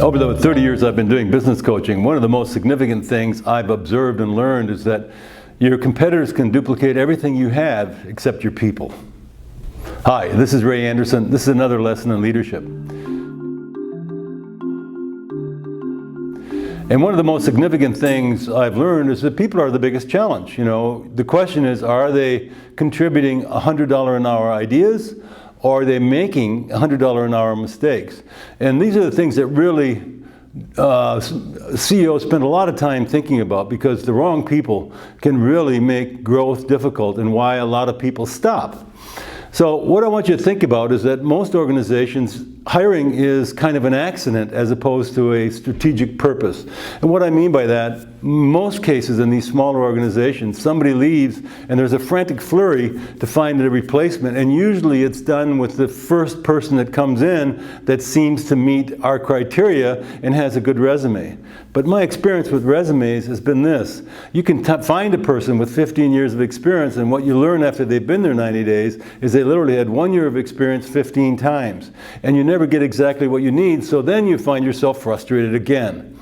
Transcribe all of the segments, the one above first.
Over the 30 years I've been doing business coaching, one of the most significant things I've observed and learned is that your competitors can duplicate everything you have except your people. Hi, this is Ray Anderson. This is another lesson in leadership. And one of the most significant things I've learned is that people are the biggest challenge. You know, the question is, are they contributing $100 an hour ideas, or are they making $100 an hour mistakes? And these are the things that really CEOs spend a lot of time thinking about, because the wrong people can really make growth difficult and why a lot of people stop. So what I want you to think about is that most organizations, hiring is kind of an accident as opposed to a strategic purpose. And what I mean by that, most cases in these smaller organizations, somebody leaves and there's a frantic flurry to find a replacement, and usually it's done with the first person that comes in that seems to meet our criteria and has a good resume. But my experience with resumes has been this: you can find a person with 15 years of experience, and what you learn after they've been there 90 days is they literally had 1 year of experience 15 times. And you never get exactly what you need, so then you find yourself frustrated again.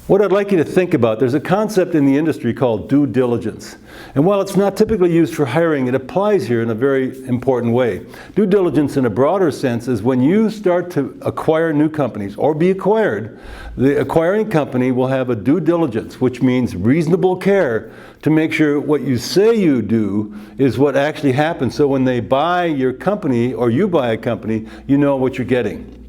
What I'd like you to think about, there's a concept in the industry called due diligence. And while it's not typically used for hiring, it applies here in a very important way. Due diligence in a broader sense is when you start to acquire new companies or be acquired, the acquiring company will have a due diligence, which means reasonable care to make sure what you say you do is what actually happens. So when they buy your company or you buy a company, you know what you're getting.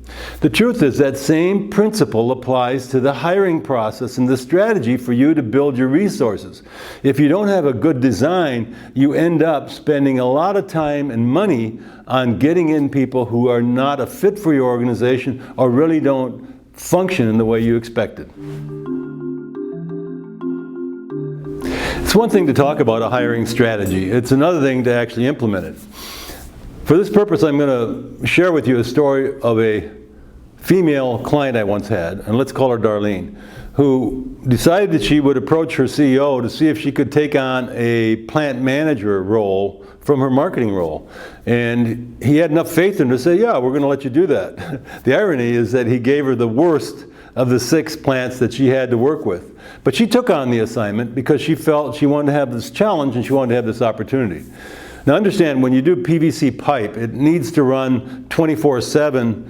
The truth is that same principle applies to the hiring process and the strategy for you to build your resources. If you don't have a good design, you end up spending a lot of time and money on getting in people who are not a fit for your organization or really don't function in the way you expected. It's one thing to talk about a hiring strategy. It's another thing to actually implement it. For this purpose, I'm going to share with you a story of a female client I once had, and let's call her Darlene, who decided that she would approach her CEO to see if she could take on a plant manager role from her marketing role. And he had enough faith in her to say, yeah, we're going to let you do that. The irony is that he gave her the worst of the 6 plants that she had to work with. But she took on the assignment because she felt she wanted to have this challenge and she wanted to have this opportunity. Now understand, when you do PVC pipe, it needs to run 24/7,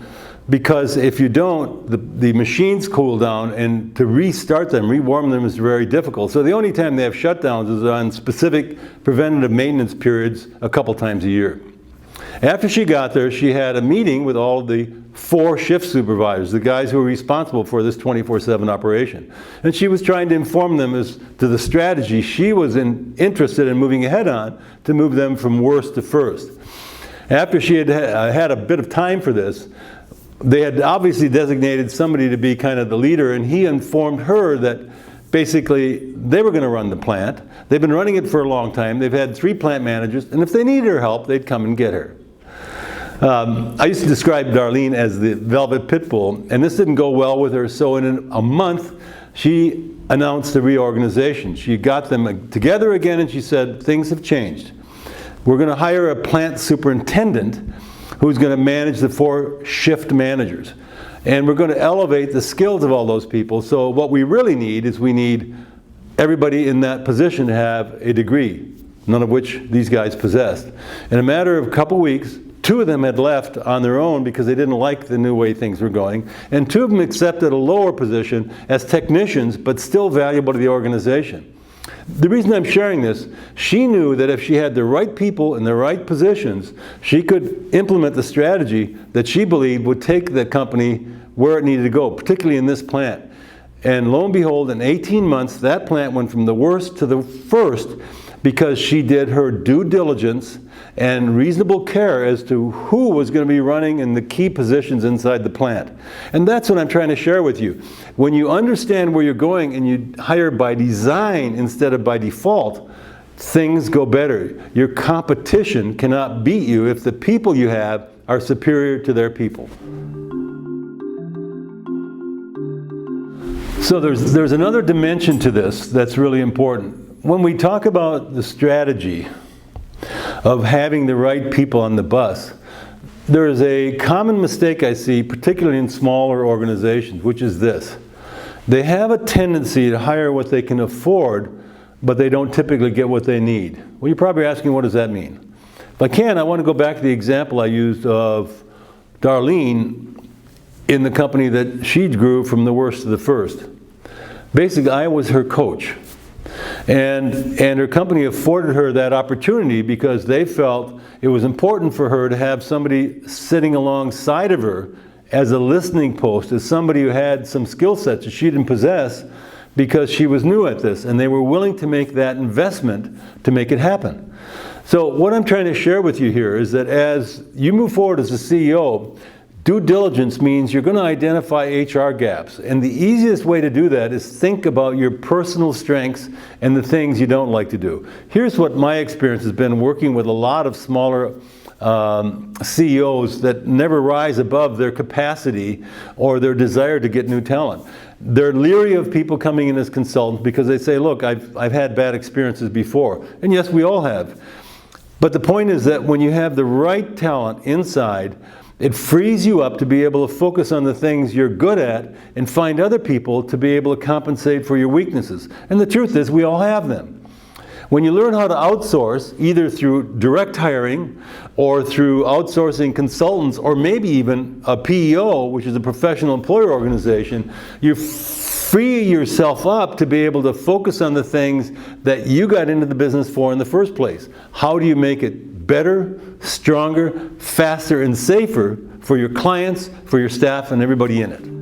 because if you don't, the machines cool down, and to restart them, rewarm them is very difficult. So the only time they have shutdowns is on specific preventative maintenance periods a couple times a year. After she got there, she had a meeting with all the 4 shift supervisors, the guys who were responsible for this 24/7 operation. And she was trying to inform them as to the strategy she was interested in moving ahead on to move them from worst to first. After she had had a bit of time for this, they had obviously designated somebody to be kind of the leader, and he informed her that basically they were going to run the plant. They've been running it for a long time. They've had 3 plant managers, and if they needed her help, they'd come and get her. I used to describe Darlene as the Velvet Pitbull, and this didn't go well with her, so in a month she announced a reorganization. She got them together again and she said, things have changed. We're going to hire a plant superintendent who's going to manage the 4 shift managers. And we're going to elevate the skills of all those people. So what we really need is we need everybody in that position to have a degree, none of which these guys possessed. In a matter of a couple weeks, 2 of them had left on their own because they didn't like the new way things were going, and 2 of them accepted a lower position as technicians, but still valuable to the organization. The reason I'm sharing this, she knew that if she had the right people in the right positions, she could implement the strategy that she believed would take the company where it needed to go, particularly in this plant. And lo and behold, in 18 months, that plant went from the worst to the first, because she did her due diligence and reasonable care as to who was going to be running in the key positions inside the plant. And that's what I'm trying to share with you. When you understand where you're going and you hire by design instead of by default, things go better. Your competition cannot beat you if the people you have are superior to their people. So there's another dimension to this that's really important. When we talk about the strategy of having the right people on the bus, there is a common mistake I see, particularly in smaller organizations, which is this. They have a tendency to hire what they can afford, but they don't typically get what they need. Well, you're probably asking, what does that mean? If I can, I want to go back to the example I used of Darlene in the company that she grew from the worst to the first. Basically, I was her coach. And her company afforded her that opportunity because they felt it was important for her to have somebody sitting alongside of her as a listening post, as somebody who had some skill sets that she didn't possess because she was new at this, and they were willing to make that investment to make it happen. So what I'm trying to share with you here is that as you move forward as a CEO, due diligence means you're going to identify HR gaps. And the easiest way to do that is think about your personal strengths and the things you don't like to do. Here's what my experience has been working with a lot of smaller CEOs that never rise above their capacity or their desire to get new talent. They're leery of people coming in as consultants because they say, look, I've had bad experiences before. And yes, we all have. But the point is that when you have the right talent inside, it frees you up to be able to focus on the things you're good at and find other people to be able to compensate for your weaknesses. And the truth is, we all have them. When you learn how to outsource, either through direct hiring or through outsourcing consultants, or maybe even a PEO, which is a professional employer organization, you free yourself up to be able to focus on the things that you got into the business for in the first place. How do you make it better, stronger, faster, and safer for your clients, for your staff, and everybody in it?